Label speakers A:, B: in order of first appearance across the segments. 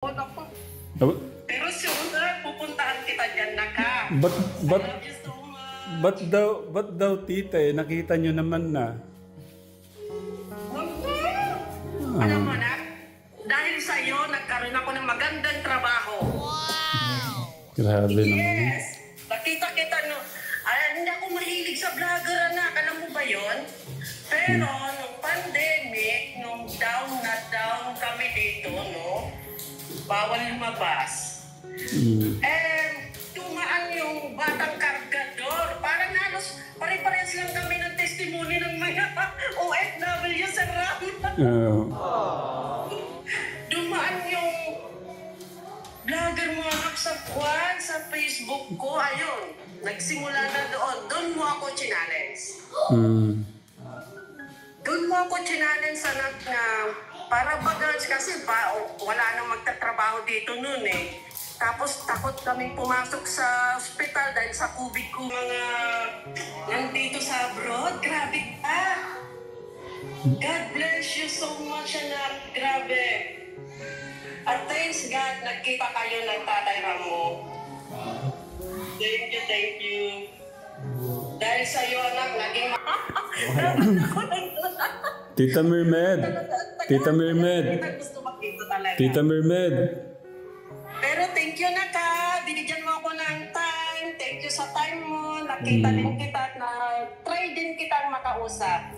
A: Naku.
B: Oh,
A: Pero sure, pupuntahan kita dyan na ka.
B: Ba't, ba't,
A: I love you so much.
B: ba't daw tita eh, nakita nyo naman na.
A: Alam mo na, dahil sa'yo, nagkaroon ako ng magandang trabaho.
B: Grabe naman.
A: Yes! Nakita kita no. Ay, hindi ako mahilig sa vlogger, anak. Alam mo ba yon? Pero nung pandemic, nung down na down kami dito, no? Bawal lumabas. Tumaan yung batang kargador. Parang halos pare-parehas lang kami ng testimony ng mga OFW sa RAM. Dumaan yung vlogger mo anak sa Juan, sa Facebook ko. Ayun, nagsimula na doon. Doon mo ako challenge. Doon mo ako challenge sa na para bagas kasi wala nang magtatrabaho dito noon eh. Tapos takot kaming pumasok sa ospital dahil sa COVID ko mga nandito sa abroad. Grabe ka! God bless you so much, anak. Grabe. At thanks God, nagkita kayo ng tatay Ramo. Thank you, thank you. Dahil sa'yo, anak, naging
B: Tita Mermed. Tita Mermed.
A: Gusto makita talaga.
B: Tita Mermed.
A: Pero thank you na ka. Binigyan mo ako ng time. Thank you sa time mo. Nakita din kita at na-try din kitang makausap.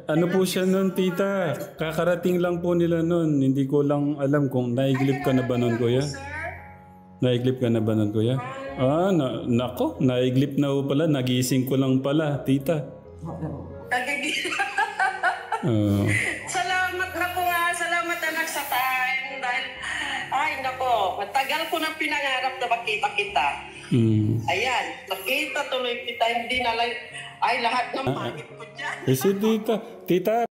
B: Ano po siya nun, tita? Kakarating lang po nila nun. Hindi ko lang alam kung naiglip ka na ba nun, kuya? Naiglip ka na ba nun, kuya? Nako, naiglip na po pala. Nagising ko lang pala, tita.
A: Salamat na po nga. Salamat anak sa time. Dahil, ay nako, matagal ko nang pinangarap na makita kita. Ayan, nakita tuloy kita. Hindi na lang, ay lahat ng pangit ko dyan.
B: Si tita. Tita,